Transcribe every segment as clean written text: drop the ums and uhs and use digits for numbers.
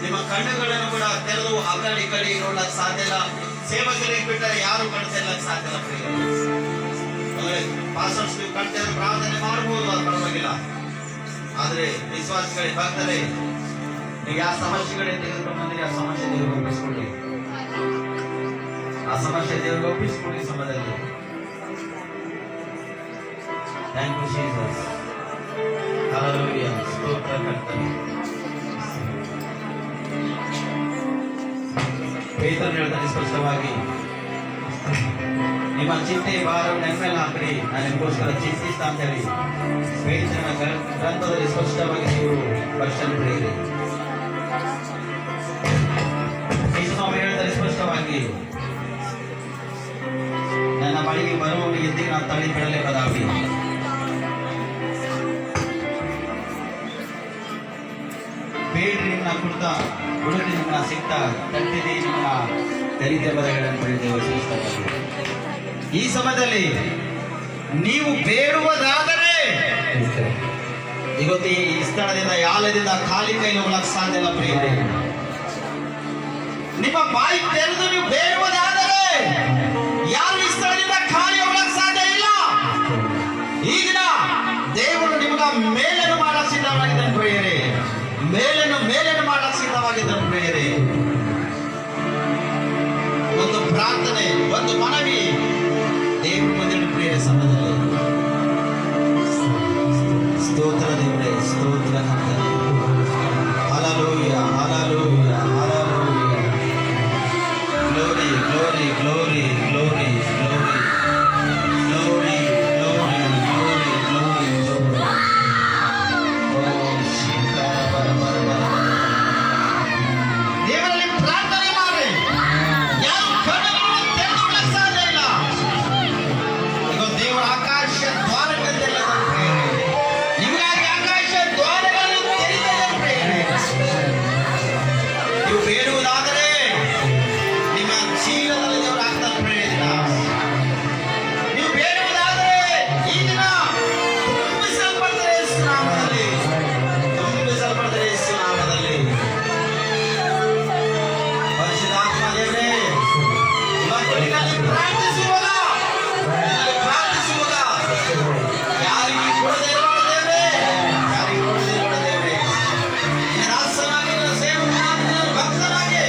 ನಿಮ್ಮ ಕಣ್ಣುಗಳನ್ನು ಕೂಡ ತೆರೆದು ಆ ಕಡೆ ಈ ಕಡೆ ನೋಡಕ್ ಸಾಧ್ಯ ಇಲ್ಲ. ಸೇವಕರಿಗೆ ಬಿಟ್ಟರೆ ಯಾರು ಕಣ್ತಿರ್ಲಕ್ ಸಾಧ್ಯ ಇಲ್ಲ ಪ್ರಿಯರೇ. ಪಾಸ್ಟರ್ಸ್ ನೀವು ಕಣ್ತಿರೋ ಪ್ರಾರ್ಥನೆ ಮಾಡಬಹುದು, ಅದು ಪರವಾಗಿಲ್ಲ. ಆದ್ರೆ ವಿಶ್ವಾಸಿಗಳೇ, ಭಕ್ತರೇ, ನೀವು ಯಾವ ಸಮಸ್ಯೆಗಳೇ ತೆಗೆದುಕೊಂಡು ಬಂದ್ರೆ ಆ ಸಮಸ್ಯೆ ದೇವರು ಒಪ್ಪಿಸ್ಕೊಳ್ಳಿ. ಆ ಸಮಸ್ಯೆ ದೇವರು ಒಪ್ಪಿಸ್ಕೊಳ್ಳಿ ಸಮಯದಲ್ಲಿ. Thank you Jesus. ಹಲ್ಲೆಲೂಯಾ. ಸ್ತೋತ್ರ ಕರ್ತನೇ. ಪೇತ್ರನು ಹೇಳ್ತಾನೆ ಸ್ಪಷ್ಟವಾಗಿ, ನಿಮ್ಮ ಚಿಂತೆ ಭಾರವನ್ನು ನನ್ನ ಮೇಲೆ ಹಾಕ್ರಿ, ನಾನು ನಿಮಗೋಸ್ಕರ ಚಿಂತಿಸ್ತಾ ಅಂತ ಹೇಳಿ ಪೇತ್ರನ ಗ್ರಂಥದಲ್ಲಿ ಸ್ಪಷ್ಟವಾಗಿ ನೀವು ವರ್ಷನ್ ಪಡೆಯಿರಿ. ಯೇಸುಸ್ವಾಮಿ ಹೇಳ್ತಾರೆ ಸ್ಪಷ್ಟವಾಗಿ, ನನ್ನ ಬಳಿಗೆ ಬರುವವನಿಗೆ ಎಂದಿಗೂ ನಾನು ತಳ್ಳಿ ಬಿಡಲೇ ಬದಾವಿ. ಬೇಡ್ರಿ ನಿಮ್ಮನ್ನ ಕುಡ್ತ, ಹುಡುಗಿ ನಿಮ್ಮನ್ನ ಸಿಕ್ತ, ತಟ್ಟಿದೆ ನಿಮ್ಮ ತೆರಿಗೆ ಬದಗಳನ್ನು ಪಡೆದೇವೆ. ಈ ಸಮಯದಲ್ಲಿ ನೀವು ಬೇಡುವುದಾದರೆ ಇವತ್ತು ಈ ಸ್ಥಳದಿಂದ ಯಾಲದಿಂದ ಖಾಲಿ ಕೈಲಿ ಹೋಗ್ಲಕ್ಕೆ ಸಾಧ್ಯ ಇಲ್ಲ ಪ್ರಿಯರೇ. ನಿಮ್ಮ ಬಾಯಿ ತೆರೆದು ನೀವು ಬೇಡುವುದಾದರೆ ಯಾರು ಈ ಸ್ಥಳದಿಂದ ಖಾಲಿ ಹೋಗ್ಲಕ್ಕೆ ಸಾಧ್ಯ ಇಲ್ಲ. ಈ ದಿನ ದೇವರು ನಿಮಗ ಮೇಲನ್ನು ಮಾಡಕ್ಕೆ ಸಿದ್ಧವಾಗಿದ್ದಾನೆ ಪ್ರಿಯರೇ. ಮೇಲನ್ನು ಮಾಡಕ್ಕೆ ಸಿದ್ಧವಾಗಿದ್ದಾನೆ ಪ್ರಿಯರೇ. ಒಂದು ಪ್ರಾರ್ಥನೆ, ಒಂದು ಮನವಿ ದೇವರು ಬಂದಿರೋ ಪ್ರಿಯರೇ ಸಮಯದಲ್ಲಿ. ಸ್ತೋತ್ರ ದೇವರೇ, ಸ್ತೋತ್ರ ಕರ್ತನೇ. Hallelujah, hallelujah, hallelujah. Glory, glory, glory, glory, glory, glory, glory, glory, glory, glory. ದೇವರಲ್ಲಿ ಪ್ರಾರ್ಥನೆ ಮಾಡಿ. ಯಾರು ಕಣ್ಣುಗಳನ್ನು ತೆರೆದುಕೊಳ್ಳಕ್ಕೆ ಸಾಧ್ಯ ಇಲ್ಲ. ಈಗ ದೇವರ ಆಕಾಶ ದ್ವಾರಗಳಿಂದ ನಿಮಗಾಗಿ ಆಕಾಶ ದ್ವಾರಗಳನ್ನು ತೆರೆದಿದೆ ಪ್ರಿಯರೇ. ನೀವು ಬೇಡುವುದಾದರೆ ನಿಮ್ಮ ಜೀವನದಲ್ಲಿ ದೇವರು ಆಗ್ತಾನೆ ಪ್ರಿಯರೇ. ನೀವು ಬೇಡುವುದಾದರೆ ಈ ದಿನ ತುಂಬಿಸಲ್ಪಡ್ತಾರೆ ಯೇಸು ನಾಮದಲ್ಲಿ, ತುಂಬಿಸಲ್ಪಡ್ತಾರೆ ಯೇಸು ನಾಮದಲ್ಲಿ. ಪರಿಶುದ್ಧಾತ್ಮ ದೇವರೇ, ಇವತ್ತು ನಿನ್ನಲ್ಲಿ ಪ್ರಾರ್ಥಿಸುವಾಗ ಯಾರಿಗೆ ಕೊಡದೆ ಇರುವ ದೇವರೇ, ಯಾರಿಗೆ ಕೊಡದೆ ಇರುವ ದೇವರೇ, ನಿನ್ನ ದಾಸನಾಗಿ, ನಿನ್ನ ಸೇವಕನಾಗಿ, ನಿನ್ನ ಭಕ್ತನಾಗಿ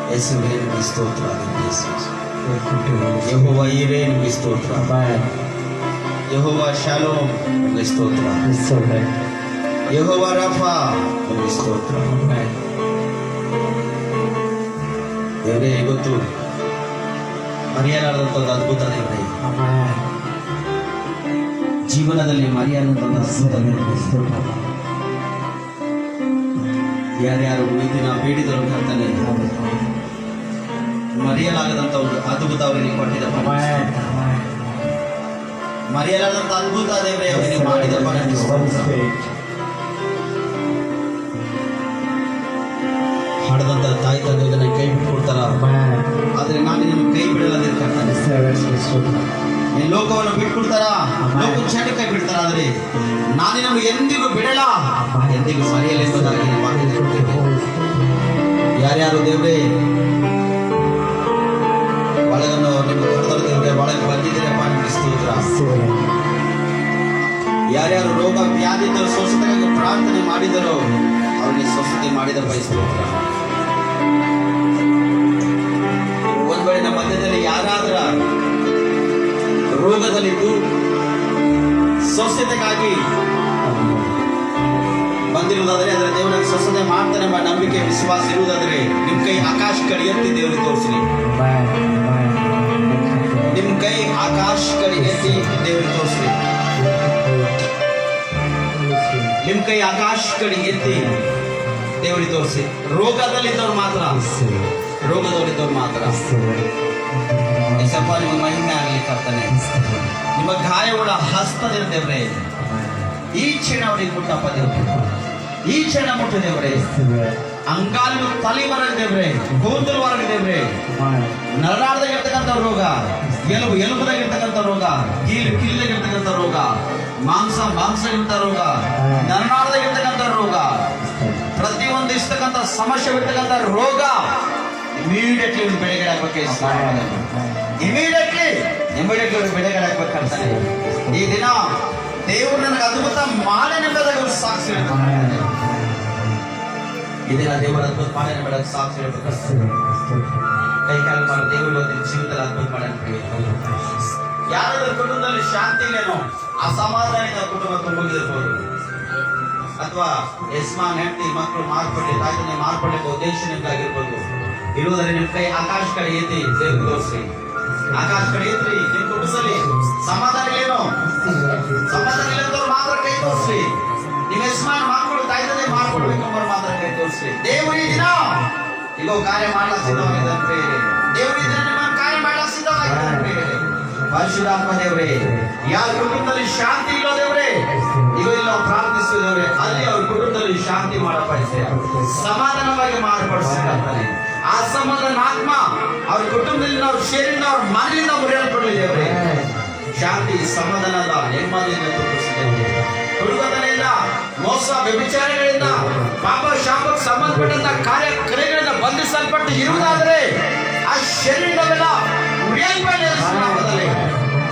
ಯೇಸುವೇ ನಿಮಗೆ ಸ್ತೋತ್ರ ಯೆಹೋವ ಈರೇ ನಿಮಗೆ ಸ್ತೋತ್ರ ಯೆಹೋವ ಶಾಲೋಮ್ ನಿಮಗೆ ಸ್ತೋತ್ರ ಯೆಹೋವ ರಫಾ ನಿಮಗೆ ಸ್ತೋತ್ರ ದೇವರೇ ಇವತ್ತು ಮರೆಯಲಾರದಂತ ಒಂದು ಅದ್ಭುತ ದೇವರೇ ಜೀವನದಲ್ಲಿ ಮರೆಯಲಾದಂತ ಅದ್ಭುತ ದೇವರೇ ಯಾರ್ಯಾರು ಈ ದಿನ ಬೇಡಿದರು ಕರ್ತನೆ ಮರೆಯಲಾಗದಂತ ಒಂದು ಅದ್ಭುತ ಅವರಿಗೆ ಕೊಟ್ಟಿದ ಮರೆಯಲಾಗದಂತ ಅದ್ಭುತ ದೇವರೇ ಅವರಿಗೆ ಮಾಡಿದ ಹಾಡದಂತ ತಾಯಿ ತಂದೆ ಇದನ್ನ ಕೈ ಬಿಟ್ಕೊಡ್ತಾರ ಆದ್ರೆ ನಾನು ನಿಮ್ಗೆ ಕೈ ಬಿಡಲ್ಲ ಕರ್ತನೆ ನೀನ್ ಲೋಕವನ್ನು ಬಿಟ್ಕೊಡ್ತಾರ ಲೋಕ ಕ್ಷಣ ಕೈ ಬಿಡ್ತಾರ ಆದ್ರೆ ನಾನು ನಮ್ಗೆ ಎಂದಿಗೂ ಬಿಡಲ್ಲ ಎಂದಿಗೂ ಮರೆಯಲ್ಲ ಎಂಬುದಾಗಿ ಯಾರ್ಯಾರು ದೇವ್ರೇ ಒಳಗನ್ನು ನಿಮ್ಮ ಕರ್ತವ್ಯ ದೇವ್ರೆ ಒಳಗೆ ಬಂದಿದ್ದೀರಪ್ಪ ನಿಮ್ಗೆ ಸ್ತೋತ್ರ ಯಾರ್ಯಾರು ರೋಗ ವ್ಯಾಧಿದ್ದರು ಸ್ವಸ್ಥತೆಗಾಗಿ ಪ್ರಾರ್ಥನೆ ಮಾಡಿದರೋ ಅವ್ರಿಗೆ ಸ್ವಸ್ಥತೆ ಮಾಡಿದ ಸ್ತೋತ್ರ ಒಂದ್ ವೇಳೆ ನಮ್ಮ ಮಧ್ಯದಲ್ಲಿ ಯಾರಾದ್ರ ರೋಗದಲ್ಲಿದ್ದು ಸ್ವಸ್ಥತೆಗಾಗಿ ಬಂದಿರುವುದಾದರೆ ಅದರ ದೇವರ ಸ್ವಸ್ಥತೆ ಮಾಡ್ತಾನೆ ಎಂಬ ನಂಬಿಕೆ ವಿಶ್ವಾಸ ಇರುವುದಾದರೆ ನಿಮ್ ಕೈ ಆಕಾಶ ಕಡೆ ಎತ್ತಿ ದೇವರಿಗೆ ತೋರಿಸ್ರಿ ನಿಮ್ ಕೈ ಆಕಾಶ ಕಡೆ ಎತ್ತಿ ದೇವರಿಗೆ ತೋರಿಸ್ರಿ ನಿಮ್ ಕೈ ಆಕಾಶ ಕಡೆ ಎತ್ತಿ ದೇವರಿಗೆ ತೋರಿಸಿ ರೋಗದಲ್ಲಿದ್ದವ್ರು ಮಾತ್ರ ಸ್ವಲ್ಪ ನಿಮ್ಮ ಮಹಿಮೆ ಆಗಲಿ ಕರ್ತನೆ ನಿಮ್ಮ ಗಾಯಗಳ ಹಸ್ತದಿಂದ ದೇವರೇ ಈ ಕ್ಷಣ ಅವರಿಗೆ ಮುಟ್ಟಪ್ಪ ದೇವ್ರೆ ಈ ಕ್ಷಣ ಮುಟ್ಟ ದೇವರೇ ಅಂಗಾಲು ತಲೆವರೆಗೆ ದೇವ್ರೆ ಕೂದಲುವರೆಗೆ ದೇವ್ರೆ ನರನಾಳದಾಗಿರ್ತಕ್ಕಂಥ ರೋಗ ಎಲುಬುದಾಗಿರ್ತಕ್ಕಂಥ ರೋಗ ಕಿಲ್ಲಿಗಿರ್ತಕ್ಕಂಥ ರೋಗ ಮಾಂಸಗಿಂತ ರೋಗ ನರನಾಳದಾಗಿರ್ತಕ್ಕಂಥ ರೋಗ ಪ್ರತಿಯೊಂದು ಇರ್ತಕ್ಕಂಥ ಸಮಸ್ಯೆ ಇರ್ತಕ್ಕಂಥ ರೋಗ ಇಮಿಡಿಯೇಟ್ಲಿ ಒಂದು ಬೆಳೆಗಡೆ ಹಾಕ್ಬೇಕು ಇಮಿಡಿಯೇಟ್ಲಿ ಒಂದು ಬೆಳೆಗಡೆ ಹಾಕ್ಬೇಕಂತಾನೆ ಈ ದಿನ ದೇವರು ನನಗೆ ಅದ್ಭುತ ಮಾಡನೆಂಬುದಾಗಿ ಒಂದು ಸಾಕ್ಷಿ ಈ ದಿನ ದೇವರ ಅದ್ಭುತ ಮಾಡನೆಂಬುದಾಗಿ ಸಾಕ್ಷಿ ಹೇಳ್ಬೇಕಂತ ಕೈ ಕಾಲು ಮಾಡಿ ದೇವರು ಒಂದು ಜೀವಿತದಲ್ಲಿ ಅದ್ಭುತ ಮಾಡನೆ ಯಾರಾದ್ರೂ ಕುಟುಂಬದಲ್ಲಿ ಶಾಂತಿ ಇಲ್ಲೇನೋ ಅಸಮಾಧಾನ ಕುಟುಂಬ ತುಂಬಿರ್ಬೋದು ಅಥವಾ ಯಜಮಾನ್ ಹೆಂಡತಿ ಮಕ್ಕಳು ಮಾರ್ಪಡಿ ತಾಯಿತನೆ ಮಾರ್ಪಡಲಿಕ್ಕೆ ಉದ್ದೇಶ ನಿಮ್ದಾಗಿರ್ಬೋದು ಇರುವುದರಲ್ಲಿ ನಿಮ್ ಕೈ ಆಕಾಶ ಕಡೆ ಎತ್ತಿ ದೇವ್ರಿಗೆ ತೋರಿಸ್ರಿ ಆಕಾಶ ಕಡೆ ಎತ್ತಿ ನಿಮ್ ಕುಟುಂಬದಲ್ಲಿ ಸಮಾಧಾನ ಏನೋ ಸಮಾಧಾನ ಇಲ್ಲದವ್ರು ಮಾತ್ರ ಕೈ ತೋರಿಸ್ರಿ ನಿಮ್ಮ ಯಜಮಾನ್ ಮಕ್ಕಳು ತಾಯಿತನೆ ಮಾರ್ಪಡ್ಬೇಕಂಬರು ಮಾತ್ರ ಕೈ ತೋರಿಸ್ರಿ ದೇವರು ಈ ದಿನ ಈಗ ಕಾರ್ಯ ಮಾಡಲು ಸಿದ್ಧವಾಗಿದ್ದಂತೆ ದೇವರು ಈ ದಿನ ನಿಮ್ಮ ಕಾರ್ಯ ಮಾಡಲು ಸಿದ್ಧವಾಗಿದ್ದಂತೆ ಪರಿಶುದ್ಧಾತ್ಮ ದೇವರೇ ಯಾರ ಕುಟುಂಬದಲ್ಲಿ ಶಾಂತಿ ಇಲ್ಲ ದೇವರೇ ಈಗ ಇಲ್ಲಿ ನಾವು ಪ್ರಾರ್ಥಿಸಿದವ್ರೆ ಅಲ್ಲಿ ಅವ್ರ ಕುಟುಂಬದಲ್ಲಿ ಶಾಂತಿ ಮಾಡಪಡಿಸಿ ಸಮಾಧಾನವಾಗಿ ಮಾರ್ಪಡಿಸ್ತಾರೆ ಆ ಸಮಾಧಾನ ಆತ್ಮ ಅವ್ರ ಕುಟುಂಬದಲ್ಲಿ ನಾವು ಸೇರಿದ ಅವ್ರ ಮನೆಯಿಂದ ಮುರಿಯಲ್ಪಡಲಿ ದೇವರೇ ಶಾಂತಿ ಸಮಾಧಾನದ ನೆಮ್ಮದಿಯಿಂದ ತೋರಿಸಿದ್ದೇವೆ ಹುಡುಗತನೆಯಿಂದ ಮೋಸ ವ್ಯಭಿಚಾರಗಳಿಂದ ಪಾಪ ಶಾಪಕ್ಕೆ ಸಂಬಂಧಪಟ್ಟಂತ ಕಾರ್ಯಕ್ರಮಗಳಿಂದ ಬಂಧಿಸಲ್ಪಟ್ಟು ಇರುವುದಾದರೆ ಆ ಶರೀರವೆಲ್ಲ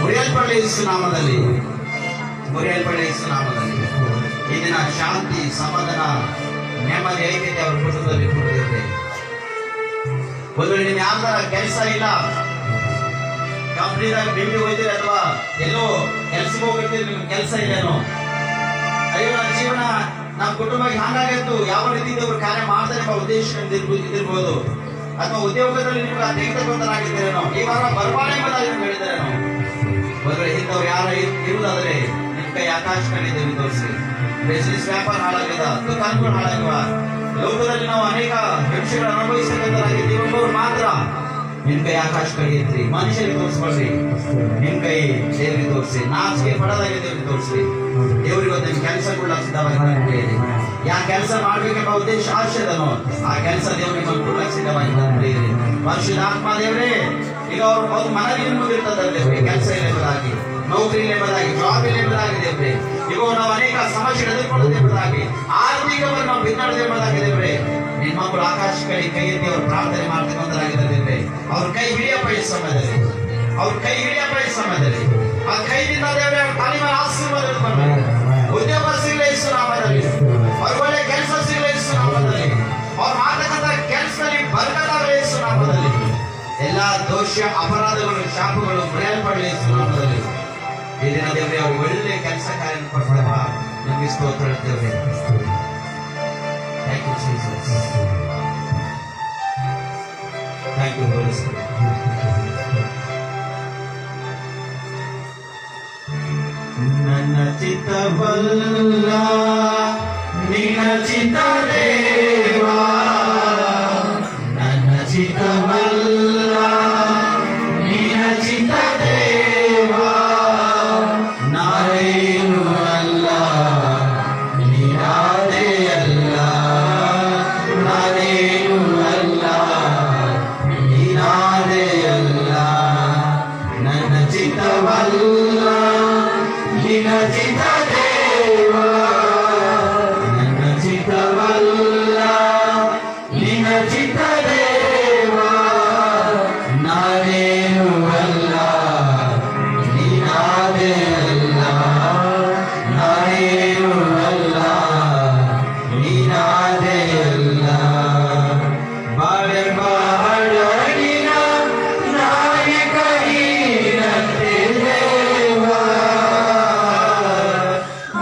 ಮುರಿಯಲ್ಪಡಲಿ ಯೇಸುನಾಮದಲ್ಲಿ ಈ ದಿನ ಶಾಂತಿ ಸಮಾಧಾನ ನೆಮ್ಮದಿ ಐಕ್ಯತೆ ಅವ್ರ ಕುಟುಂಬದಲ್ಲಿ ಕೊಟ್ಟಿರುತ್ತೆ ಒಂದು ವೇಳೆ ನಿಮ್ಗೆ ಯಾವ ತರ ಕೆಲಸ ಇಲ್ಲ ಕಂಪ್ನಿದಾಗ ಡ್ಯೂಟಿ ಹೋಗ್ತೀರಿ ಅಥವಾ ಎಲ್ಲೋ ಕೆಲ್ಸಕ್ಕೆ ಹೋಗಿರ್ತೀರಿ ನಿಮ್ಗೆ ಕೆಲಸ ಇಲ್ಲೇನೋ ಅಯ್ಯೋ ನನ್ನ ಜೀವನ ನಮ್ಮ ಕುಟುಂಬಕ್ಕೆ ಹಾಗಾಗಿತ್ತು ಯಾವ ರೀತಿ ಅವ್ರು ಕಾರ್ಯ ಮಾಡ್ತಾರೆ ಎಂಬ ಉದ್ದೇಶ ಇದಿರ್ಬೋದು ಅಥವಾ ಉದ್ಯೋಗದಲ್ಲಿ ನಿಮ್ಗೆ ತೆಗೆದುಕೊಂಡರಾಗಿದ್ದೇನೋ ಈ ವಾರ ಬರಬಾಳೆ ಎಂಬುದಾಗಿ ಹೇಳಿದಾರೇನೋ ಒಂದು ಇಂಥವ್ರು ಯಾರ ಇರುವುದಾದ್ರೆ ನಿಮ್ ಕೈ ಆಕಾಶ ಕಡೆ ದೇವಿ ತೋರಿಸಿ ಬಿಸಿನೆಸ್ ವ್ಯಾಪಾರ ಹಾಳಾಗ್ಯದ ಕಾನ್ಗಳು ಹಾಳಾಗಿವ ಲೋಕದಲ್ಲಿ ನಾವು ಅನೇಕ ವಿಷಯಗಳು ಅನುಭವಿಸಬೇಕಾಗಿದ್ದೀವಿ ಮಾತ್ರ ನಿಮ್ ಕೈ ಆಕಾಶ ಕಡೆ ಇರ್ರಿ ಮನುಷ್ಯರಿಗೆ ತೋರಿಸ್ಕೊಳ್ರಿ ನಿಮ್ ಕೈ ದೇವರಿಗೆ ತೋರಿಸಿ ನಾಚಿಕೆ ಪಡದಾಗೆ ದೇವರಿಗೆ ತೋರಿಸ್ರಿ ದೇವರಿಗೆ ಒಂದು ಕೆಲಸಗಳ ಸಿದ್ಧವಾಗಿ ಯಾ ಕೆಲಸ ಮಾಡ್ಬೇಕೆಂಬ ಉದ್ದೇಶ ಆಶಯದನೋ ಆ ಕೆಲಸ ದೇವರಿಗೆ ಒಂದು ಸಿದ್ಧವಾಗಿ ಪರಿಶುದ್ಧಾತ್ಮ ದೇವರೇ ಈಗ ಅವ್ರು ಮನವಿ ಇರ್ತದೆ ದೇವ್ರೆ ಕೆಲಸ ಇಲ್ಲದಾಗಿ ನೌಕರಿ ಇಲ್ಲದಾಗಿ ಜಾಬ್ ಇಲ್ಲದಾಗಿ ದೇವ್ರೆ ಈಗ ನಾವು ಅನೇಕ ಸಮಸ್ಯೆ ಎದುರ್ಕೊಳ್ಳೋದಾಗಿ ಆರ್ಥಿಕವಾಗಿ ನಾವು ಭಿನ್ನಡೆದಾಗಿ ದೇವ್ರೆ ನಿಮ್ಮ ಮಕ್ಕಳು ಆಕಾಶ ಕೈ ಎತ್ತಿ ಅವ್ರು ಪ್ರಾರ್ಥನೆ ಮಾಡ್ತಕ್ಕಂಥದ್ದಾಗಿದ್ದಾರೆ ಅವ್ರ ಕೈ ಹಿಡಿಯಪ್ಪ ಈ ಸಮಯದಲ್ಲಿ ಅವ್ರ ಕೈ ಹಿಡಿಯಪ್ಪ ಈ ಸಮಯದಲ್ಲಿ ಆ ಕೈದಿಂದ ದೇವರೇ ತಲೆ ಮೇಲೆ ಆಶೀರ್ವಾದ ಬರಲಿ ಉದ್ಯೋಗ ಸಿಗಲಿ ಯೇಸು ನಾಮದಲ್ಲಿ ಅವ್ರ ಒಳ್ಳೆ ಕೆಲಸ ಸಿಗಲಿ ಯೇಸು ನಾಮದಲ್ಲಿ ಅವ್ರು ಮಾಡ್ತಕ್ಕಂಥ ಕೆಲಸದಲ್ಲಿ ಬರ್ಕತ್ತಾಗಲಿ ಯೇಸು ದೋಷ ಅಪರಾಧಗಳು ಶಾಪಗಳು ಮುರಿಯಲ್ಪಡಲಿ ನಾಮದಲ್ಲಿ. ಈ ದಿನ ದೇವರೇ ಅವರು ಒಳ್ಳೆ ಕೆಲಸ ಕಾರ್ಯ ಕೊಡ್ತೇವ ನಮಗೆ ಸ್ತೋತ್ರ ದೇವರೇ. Thank you Jesus. Thank you holy spirit. ನನ್ನ ಚಿತ್ತವಲ್ಲ ನಿನ್ನ ಚಿತ್ತ ದೇವಾ, ನನ್ನ ಚಿತ್ತವಲ್ಲ ನಿನ್ನ ಚಿತ್ತ ದೇವಾ, ನಾನೇನು ಅಲ್ಲ ನೀನಾದೇ ಅಲ್ಲ, ನಾನೇನು ಅಲ್ಲ ನೀನಾದೇ ಅಲ್ಲ, ನನ್ನ ಚಿತ್ತವಲ್ಲ ನಿನ್ನ ಚಿತ್ತ ದೇವಾ, ನನ್ನ ಚಿತ್ತವಲ್ಲ ನಿನ್ನ ಚಿತ್ತ ದೇವಾ, ನಾನೇನು ಅಲ್ಲ ನೀನಾದೇ ಅಲ್ಲ, ನಾನೇನು ಅಲ್ಲ ನೀನಾದೇ ಅಲ್ಲ. ಬಾಳೆ ಬಾಳಡಿನ ನಾಯಕ ನೀನಂತೆ ದೇವಾ,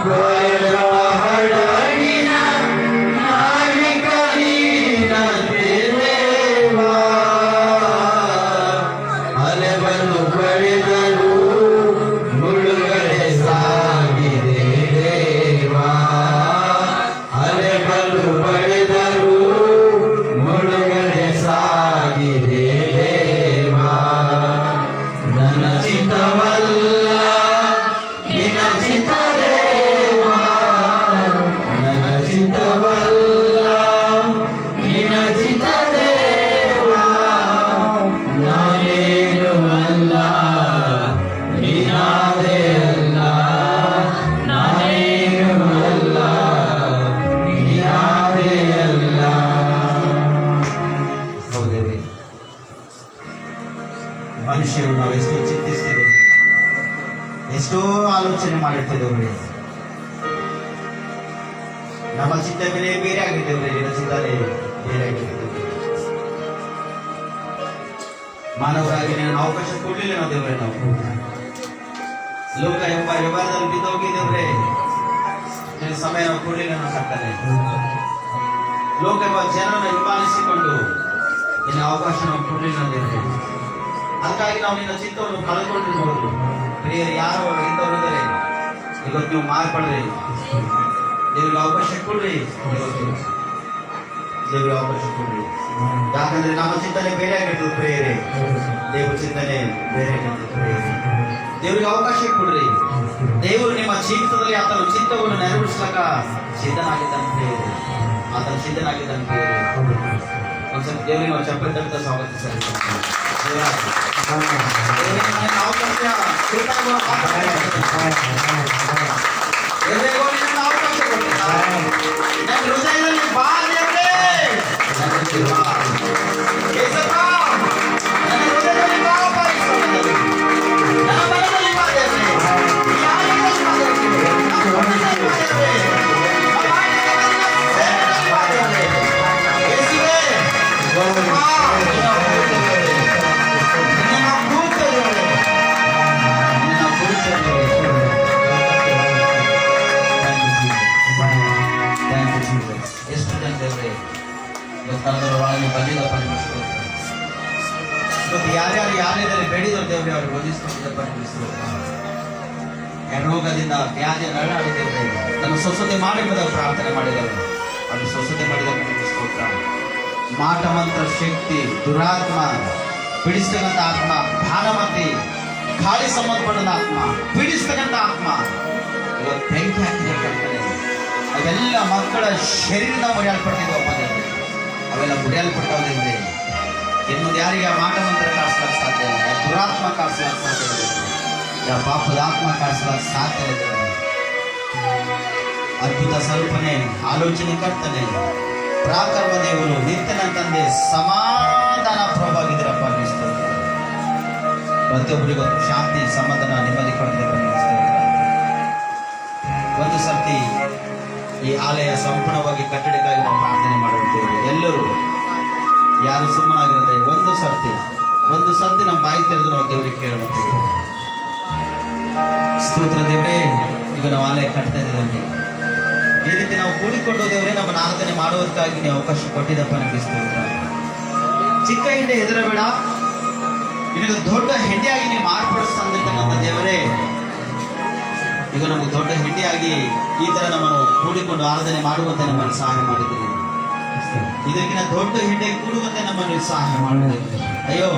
ಬಾಳೆ ಬಾಳಡಿನ ನಾಯಕ ನೀನಂತೆ ದೇವಾ, ಅಲೆಬಲು ಪಡೆದರು ಮುಳುಗಡೆ ಸಾಗಿದೆ ದೇವಾ, ಅಲೆಬಲು ಪಡೆದರು ಮುಳುಗಡೆ ಸಾಗಿದೆ ದೇವಾ, ನನ್ನ ಚಿತ್ತವಲ್ಲ ನಿನ್ನ ಚಿತ್ತ ದೇವಾ, ನನ್ನ ಚಿತ್ತವಲ್ಲ ನಿನ್ನ ಚಿತ್ತ ದೇವಾ, ನಾನೇನು ಅಲ್ಲ ನೀನಾದೇ ಅಲ್ಲ, ನಾನೇನು ಅಲ್ಲ ನೀನಾದೇ ಅಲ್ಲ. ಹೌದೇವೆ, ಮನುಷ್ಯರು ನಾವು ಎಷ್ಟೋ ಚಿಂತಿಸ್ತೇವೆ, ಎಷ್ಟೋ ಆಲೋಚನೆ ಮಾಡಿರ್ತೇವೆ, ನಮ್ಮ ಚಿಂತನೆ ಬೇರೆ ಆಗಿದ್ದೇವೆ, ನಿನ್ನ ಚಿಂತನೆ ಬೇರೆ ಆಗಿದ್ದೇವೆ. ಮಾನವರಾಗಿ ನೀನು ಅವಕಾಶ ಕೊಡಲಿಲ್ಲ ನಾವು ದೇವರೇ. ನಾವು ಲೋಕ ಎಂಬ ವ್ಯವಹಾರದಲ್ಲಿ ಬಿದ್ದೋಗಿದ್ದೇವ್ರೆ, ನಿನ್ನ ಸಮಯ ನಾವು ಕೊಡಲಿಲ್ಲ ನಾವು ಕರ್ತನೆ. ಲೋಕ ಎಂಬ ಜನರನ್ನು ಹಿಂಬಾಲಿಸಿಕೊಂಡು ನಿನ್ನ ಅವಕಾಶ ನಾವು ಕೊಡಲಿಲ್ಲ ದೇವರೇ. ಅದಕ್ಕಾಗಿ ನಾವು ನಿನ್ನ ಚಿತ್ತವನ್ನು ಕಳೆದುಕೊಂಡಿರ್ಬೋದು. ಪ್ರಿಯರು ಯಾರು ಇಂಥವರಿದ್ದಾರೆ, ಇವತ್ತು ನೀವು ಮಾರ್ಪಡ್ರಿ, ದೇವರಿಗೆ ಅವಕಾಶ ಕೊಡ್ರಿ, ಇವತ್ತು ದೇವರಿಗೆ ಅವಕಾಶ ಕೊಡ್ರಿ. ಯಾಕಂದ್ರೆ ನಮ್ಮ ಚಿಂತನೆ ಬೇರೆ ಆಗಿರ್ತದೆ ಪ್ರಿಯರೇ, ದೇವರ ಚಿಂತನೆ ಬೇರೆ ಆಗಿರ್ತದೆ ಪ್ರಿಯರೇ. ದೇವರಿಗೆ ಅವಕಾಶ ಕೊಡ್ರಿ. ದೇವರು ನಿಮ್ಮ ಜೀವಿತದಲ್ಲಿ ಆತನ ಚಿತ್ತವನ್ನು ನೆರವೇರಿಸಲಕ ಸಿದ್ಧನಾಗಿದ್ದಾನೆ ಪ್ರಿಯರೇ, ಆತನ ಸಿದ್ಧನಾಗಿದ್ದಾನೆ ಪ್ರಿಯರೇ. ಒಂದ್ಸಲ ದೇವರಿಗೆ ನಾವು ಚಪ್ಪಲಿ ತಟ್ಟ ಸ್ವಾಗತಿಸ್ತಾರೆ. ಹೃದಯದಲ್ಲಿ ಬಾ ದೇವರೇ, ನನ್ನ ಹೃದಯದಲ್ಲಿ ಬಾ ಪಾಲಿಸುವಂತದ್ದು, ನನ್ನ ಮನದಲ್ಲಿ ಬಾ ದೇವರೇ, ಯಾರಿಗಾಗಿ ಬಾ ದೇವರೇ, ನನ್ನ ಮನದಲ್ಲಿ ಬಾ ದೇವರೇ, ನಮ್ಮ ಸೇವೆಯಲ್ಲಿ ಬಾ ದೇವರೇ. ಯೇಸುವೇ, ಬಾ, ನಿನ್ನ ಪೂರ್ತಿ ದೇವರೇ, ನಿನ್ನ ಪೂರ್ತಿ ದೇವರೇ, ನಿನ್ನ ಪೂರ್ತಿ ದೇವರೇ. ಎಷ್ಟು ಜನ ದೇವರೇ ಇವತ್ತಾದರೂ ಒಳಗೆ ಬಂದಿದ್ದ ಪರಿಮಿಸ್ತರು, ಇವತ್ತು ಯಾರ್ಯಾರು ಯಾರಿದ್ದಾರೆ ಬೇಡಿದರು ದೇವರೇ ಅವ್ರಿಗೆ ಒದಿಸ್ತಿದ್ದ ಪರಿಮಿಸ್ತರು. ರೋಗದಿಂದ ವ್ಯಾಧಿಯ ನರಳಾಡಿದ್ದೇವೆ, ತನ್ನ ಸ್ವಸ್ಥತೆ ಮಾಡಿದ ಪ್ರಾರ್ಥನೆ ಮಾಡಿದರು, ಅದು ಸ್ವಸ್ಥತೆ ಮಾಡಿದ ಸ್ತೋತ್ರ. ಮಾಟ ಮಂತ್ರ ಶಕ್ತಿ, ದುರಾತ್ಮ ಪೀಡಿಸ್ತಕ್ಕಂಥ ಆತ್ಮ, ಭಾನಮತಿ ಗಾಳಿ ಸಂಬಂಧಪಟ್ಟದ ಆತ್ಮ, ಪೀಡಿಸ್ತಕ್ಕಂಥ ಆತ್ಮ ಇವತ್ತು ಬೆಂಕಿ ಹಾಕಿದ ಕರ್ತನೆ. ಅವೆಲ್ಲ ಮಕ್ಕಳ ಶರೀರದ ಮುರಿಯಲ್ಪಟ್ಟಿದ್ದವಪ್ಪ ದೇವರೇ, ಅವೆಲ್ಲ ಮುರಿಯಲ್ಪಟ್ಟವರಿದ್ರೆ ಇನ್ನೊಂದು ಯಾರಿಗೆ ಆ ಮಾಟ ಮಂತ್ರ ಕಾಡಿಸ್ಲಾಕ ಸಾಧ್ಯ ಇಲ್ಲ, ಯಾವ ದುರಾತ್ಮ ಕಾಡಿಸ್ಲಾಕ ಸಾಧ್ಯ ಇಲ್ಲ, ಯಾವ ಪಾಪದ ಆತ್ಮ ಕಾಡಿಸ್ಲಾಕ ಸಾಧ್ಯ ಇಲ್ಲ. ಅದ್ಭುತ ಸ್ವರೂಪನೆ, ಆಲೋಚನೆ ಕರ್ತನೆ, ಪ್ರಾಕರ್ಮ ದೇವರು, ನಿತ್ಯನ ತಂದೆ, ಸಮಾಧಾನ ಪ್ರಭಾಗಿದ್ದೀರಪ್ಪ ಅನ್ನಿಸ್ತದೆ. ಪ್ರತಿಯೊಬ್ಬರಿಗೂ ಶಾಂತಿ, ಸಮಾಧಾನ, ನೆಮ್ಮದಿ ಕೊಡ್ತೀರಪ್ಪ ಅನ್ನಿಸ್ತದೆ. ಒಂದು ಸರ್ತಿ ಈ ಆಲಯ ಸಂಪೂರ್ಣವಾಗಿ ಕಟ್ಟಡಕ್ಕಾಗಿ ನಾವು ಪ್ರಾರ್ಥನೆ ಮಾಡುತ್ತೇವೆ. ಎಲ್ಲರೂ ಯಾರು ಸುಮ್ಮನಾಗಿರುತ್ತೆ, ಒಂದು ಸರ್ತಿ ನಮ್ಮ ಬಾಯಿ ತೆರೆದು ನಾವು ದೇವರಿಗೆ ಕೇಳಬೇಕು. ಸ್ತೋತ್ರ ದೇವರೇ, ಈಗ ನಾವು ಆಲಯ ಕಟ್ತಾ ಇದ್ದೇವೆ. ಈ ರೀತಿ ನಾವು ಕೂಡಿಕೊಂಡು ದೇವರೇ ನಮ್ಮನ್ನು ಆರಾಧನೆ ಮಾಡುವುದಕ್ಕಾಗಿ ನೀವು ಅವಕಾಶ ಕೊಟ್ಟಿದ್ದಪ್ಪ, ನಮಗೆ ಸ್ತೋತ್ರ. ಚಿಕ್ಕ ಹಿಂಡೆ ಹೆದರಬೇಡ, ನಿನಗೆ ದೊಡ್ಡ ಹೆಂಡೆಯಾಗಿ ನೀವು ಮಾರ್ಪಡಿಸ್ತಂದಿರ್ತಕ್ಕಂಥ ದೇವರೇ, ಈಗ ನಮಗೆ ದೊಡ್ಡ ಹೆಂಡೆಯಾಗಿ ಈ ತರ ನಮ್ಮನ್ನು ಕೂಡಿಕೊಂಡು ಆರಾಧನೆ ಮಾಡುವಂತೆ ನಮ್ಮನ್ನು ಸಹಾಯ ಮಾಡಿದ್ದೀರಿ. ಇದಕ್ಕಿಂತ ದೊಡ್ಡ ಹೆಂಡೆ ಕೂಡುವಂತೆ ನಮ್ಮನ್ನು ಸಹಾಯ ಮಾಡಿದ್ದೀರಿ. ಅಯ್ಯೋ,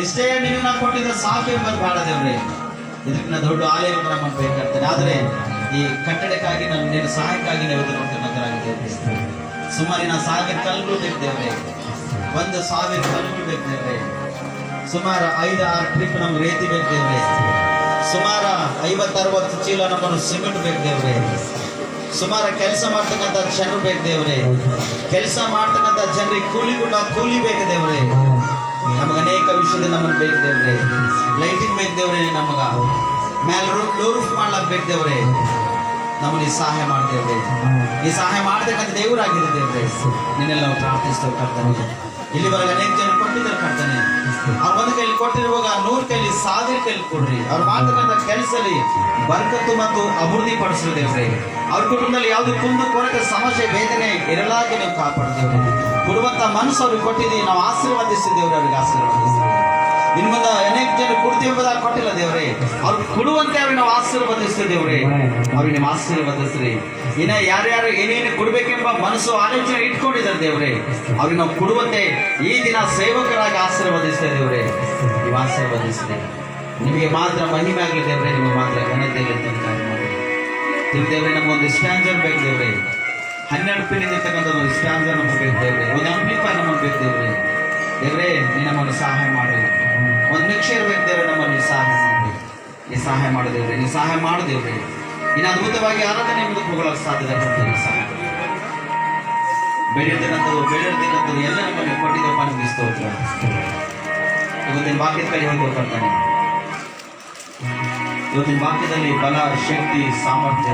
ಇಷ್ಟೇ ನೀವು ನಾವು ಕೊಟ್ಟಿದ್ದ ಸಾಕು ಎಂಬುದು ಬಾಳ ದೇವ್ರೆ. ಇದಕ್ಕಿಂತ ದೊಡ್ಡ ಆಲಯವನ್ನು ನಮ್ಮನ್ನು ಬೇಕಾಗ್ತದೆ. ಆದರೆ ಈ ಕಟ್ಟಡಕ್ಕಾಗಿ ನಾನು ನಿನ್ನ ಸಹಾಯಕ್ಕಾಗಿ ನೀವು ನೋಡ್ತಕ್ಕಂಥರಾಗಿದ್ದೇವೆ. ಸುಮಾರಿನ 1000 ಕಲ್ಲುಗಳು ಬೇಕು ದೇವ್ರೆ, 1,000 ಕಲ್ಲುಗಳು ಬೇಕು ದೇವ್ರೆ. ಸುಮಾರು 5-6 ಟ್ರಿಪ್ ನಮ್ಗೆ ರೇತಿ ಬೇಕು ದೇವ್ರೆ. ಸುಮಾರು 50-60 ಚೀಲ ನಮ್ಮನ್ನು ಸಿಮೆಂಟ್ ಬೇಕು ದೇವ್ರೆ. ಸುಮಾರು ಕೆಲಸ ಮಾಡ್ತಕ್ಕಂಥ ಜನರು ಬೇಕು ದೇವ್ರೆ. ಕೆಲಸ ಮಾಡ್ತಕ್ಕಂಥ ಜನರಿಗೆ ಕೂಲಿ ಬೇಕು ದೇವ್ರೆ. ನಮಗೆ ಅನೇಕ ವಿಷಯದ ನಮ್ಮನ್ನು ಬೇಕು ದೇವ್ರೆ. ಲೈಟಿಂಗ್ ಬೇಕು ದೇವ್ರೆ, ನಮಗ ಮ್ಯಾಲ ರೂಫ್ ಮಾಡ್ಲಾಕ್ ಬೇಕು ದೇವ್ರೆ. ನಮ್ಮಲ್ಲಿ ಸಹಾಯ ಮಾಡ್ತೇವ್ರೆ. ಈ ಸಹಾಯ ಮಾಡ್ತಕ್ಕಂಥ ದೇವರಾಗಿದೆ ದೇವ್ರೆ. ನಿನ್ನೆಲ್ಲ ನಾವು ಪ್ರಾರ್ಥಿಸ್ತೇವೆ ಕರ್ತನೆ. ಇಲ್ಲಿವರೆಗೆ ಅನೇಕ ಜನ ಕೊಟ್ಟಿದ್ದಾರೆ ಕರ್ತನೆ. ಅವ್ರು 1 ಕೈಲಿ ಕೊಟ್ಟಿರುವಾಗ 100 ಕೈಲಿ 1000 ಕೈಲಿ ಕೊಡ್ರಿ. ಅವ್ರು ಮಾಡ್ತಕ್ಕಂಥ ಕೆಲಸದಲ್ಲಿ ಬರ್ಕತ್ತು ಮತ್ತು ಅಭಿವೃದ್ಧಿ ಪಡಿಸಿದ ದೇವ್ರೆ. ಅವ್ರ ಕುಟುಂಬದಲ್ಲಿ ಯಾವ್ದು ಕುಂದು ಕೊರತೆ ಸಮಸ್ಯೆ ವೇದನೆ ಇರಲಾಗಿ ನೀವು ಕಾಪಾಡ್ತೇವೆ. ಕೊಡುವಂತ ಮನಸ್ಸು ಅವ್ರಿಗೆ ಕೊಟ್ಟಿದ್ದೀವಿ, ನಾವು ಆಶೀರ್ವಾದಿಸಿದ್ದೇವ್ರೆ. ಅವ್ರಿಗೆ ಆಶೀರ್ವಾದಿಸಿದ್ದೇವೆ. ಇನ್ನು ಮುಂದೆ ಅನೇಕ ಜನ ಕೊಡ್ತೀವಿ ಎಂಬುದಾಗಿ ಕೊಟ್ಟಿಲ್ಲ ದೇವ್ರೆ. ಅವ್ರಿಗೆ ಕೊಡುವಂತೆ ಅವ್ರಿಗೆ ನಾವು ಆಶೀರ್ವದಿಸ್ತಿದ್ದೇವ್ರೆ. ಅವ್ರಿಗೆ ನೀವು ಆಶೀರ್ವದಿಸ್ರಿ. ಇನ್ನ ಯಾರ್ಯಾರು ಏನೇನು ಕೊಡ್ಬೇಕೆಂಬ ಮನಸ್ಸು ಆಲೋಚನೆ ಇಟ್ಕೊಂಡಿದ್ದಾರೆ ದೇವ್ರೆ. ಅವ್ರಿಗೆ ನಾವು ಕೊಡುವಂತೆ ಈ ದಿನ ಸೇವಕರಾಗಿ ಆಶೀರ್ವದಿಸ್ತಾ ದೇವ್ರೆ. ನೀವು ಆಶೀರ್ವದಿಸ್ರಿ. ನಿಮಗೆ ಮಾತ್ರ ಮಹಿಮೆ ಆಗಲಿ ದೇವ್ರೆ. ನಿಮಗೆ ಮಾತ್ರ ಘನತೆ ದೇವ್ರೆ. ನಮಗೊಂದು ಸ್ಟ್ಯಾಂಡರ್ಡ್ ಬೇಕು ದೇವ್ರೆ. 12 ಪಿನ್ ಇರ್ತಕ್ಕಂಥ ಒಂದು ಸ್ಟ್ಯಾಂಡರ್ಡ್ ನಮಗೆ ಬೇಕು ದೇವ್ರೆ. ಒಂದು ಆಂಪ್ಲಿಫೈರ್ ನಮಗೆ ಬೇಕು ದೇವ್ರೆ. ದೇವ್ರೆ, ನೀ ನಮ್ಮನ್ನು ಸಹಾಯ ಮಾಡಿ. ಒಂದು ಮಿಕ್ಸರ್ ಬೇಕು ದೇವ್ರೆ, ನಮ್ಮನ್ನು ಸಹಾಯ ಮಾಡಿ. ನೀ ಸಹಾಯ ಮಾಡಿದೇವ್ರೆ. ನೀ ಸಹಾಯ ಮಾಡಿದೇವ್ರೆ. ಇನ್ನು ಅದ್ಭುತವಾಗಿ ಆರಾಧನೆ ಮುಂದಕ್ಕೆ ಹೋಗಲು ಸಾಧ್ಯತೆ ಸಹಾಯ ಬೇಡಿರ್ತಕ್ಕಂಥದ್ದು ಎಲ್ಲ ನಮ್ಮನ್ನು ಕೊಟ್ಟಿದ್ದಪ್ಪ, ನಮಗೆ ಸ್ತೋತ್ರ. ಇವತ್ತಿನ ವಾಕ್ಯದ ಕಡೆ ಹೋಗಿ ಬರ್ತಾನೆ. ಇವತ್ತಿನ ವಾಕ್ಯದಲ್ಲಿ ಬಲ, ಶಕ್ತಿ, ಸಾಮರ್ಥ್ಯ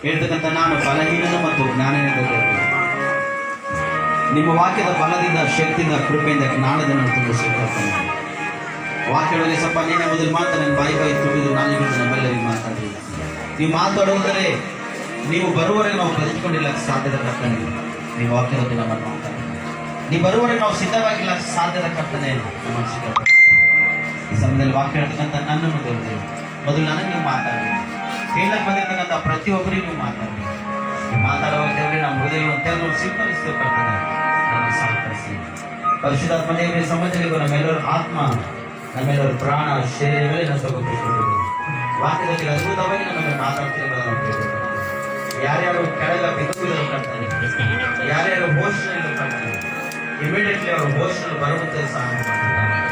ಹೇಳ್ತಕ್ಕಂಥ ನಾನು ಬಲಹೀನದ ಮತ್ತು ಜ್ಞಾನದ ನಿಮ್ಮ ವಾಕ್ಯದ ಬಲದಿಂದ, ಶಕ್ತಿಯಿಂದ, ಕೃಪೆಯಿಂದ ಜ್ಞಾನದ ತುಂಬಿಸಿರ್ತಾನೆ. ವಾಕ್ಯಗಳಲ್ಲಿ ಸ್ವಲ್ಪ ನೀನೆ ಮೊದಲು ಮಾತ್ರ ನನ್ನ ಬಾಯಿ ತುಂಬಿದ್ರು ನಾಲಿಗೆ ನಮ್ಮೆಲ್ಲರಿಗೂ ಮಾತಾಡಿ. ನೀವು ಮಾತಾಡುವುದರೆ ನೀವು ಬರುವವರೆಗೆ ನಾವು ಬದುಕಿಕೊಂಡಿಲ್ಲ ಸಾಧ್ಯದ ಕರ್ತನೆ. ನೀವು ವಾಕ್ಯದಲ್ಲಿ ನಮ್ಮನ್ನು ಮಾತಾಡಿ. ನೀವು ಬರುವವರೆಗೆ ನಾವು ಸಿದ್ಧವಾಗಿಲ್ಲ ಸಾಧ್ಯದ ಕರ್ತನೆ. ನಮ್ಮ ಸಿದ್ಧ ಈ ಸಮಯದಲ್ಲಿ ವಾಕ್ಯ ಹೇಳ್ತಕ್ಕಂಥ ನನ್ನನ್ನು ದೇವ್ರೆ, ಮೊದಲು ನನಗೆ ನೀವು ಮಾತಾಡಿ. ಕೇಳಕ್ಕೆ ಬಂದಿರ್ತಕ್ಕಂಥ ಪ್ರತಿಯೊಬ್ಬರಿಗೂ ನೀವು ಮಾತಾಡಿ. ಮಾತಾಡುವಾಗ ದೇವರೇ ನಮ್ಮ ಹೃದಯವನ್ನು ತೆರೆದು ಸಿಂಪಡಿಸ್ತೇವೆ ಕರ್ತನೆ. ನಮಗೆ ಸಹಕರಿಸಿ. ಪರಿಶುದ್ಧಾತ್ಮ ದೇವರೇ, ಸಮಾಜದಲ್ಲಿ ನಮ್ಮೆಲ್ಲರ ಆತ್ಮ, ನಮ್ಮೆಲ್ಲರ ಪ್ರಾಣ, ಶರೀರವೇ ನಷ್ಟಪಟ್ಟಿರುವುದು ವಾಕ್ಯದಲ್ಲಿ ಅದ್ಭುತವಾಗಿ ನಮಗೆ ಮಾತಾಡ್ತಿರೋದು. ಯಾರ್ಯಾರು ಕೆಳಗ ಬಿದ್ದುವುದನ್ನು ಕರ್ತನೆ, ಯಾರ್ಯಾರು ಹೋಷಣೆಯನ್ನು ಕರ್ತನೆ, ಇಮಿಡಿಯೇಟ್ಲಿ ಅವರು ಹೋಷಣೆ ಬರುವಂತೆ ಸಹಾಯ ಮಾಡಿ.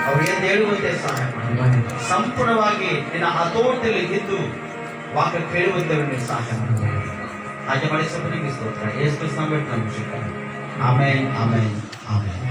ಅವ್ರು ಎದ್ದು ಹೇಳುವಂತೆ ಸಹಾಯ ಮಾಡಿ. ಸಂಪೂರ್ಣವಾಗಿ ನಿನ್ನ ಹತೋಟಿಯಲ್ಲಿ ಇದ್ದು ವಾಕ್ಯ ಕೇಳುವಂತೆ ನೀವು ಸಹಾಯ ಮಾಡಿ. ಹಾಗೆ ಮಾಡಿ ಸ್ವಲ್ಪ ನಿಮಗೆ ಸ್ತೋತ್ರ. ಯೇಸು ಕ್ರಿಸ್ತನ ಬಿಟ್ಟು ನಮಗೆ ಆಮೇನ್, ಆಮೇನ್, ಆಮೇನ್.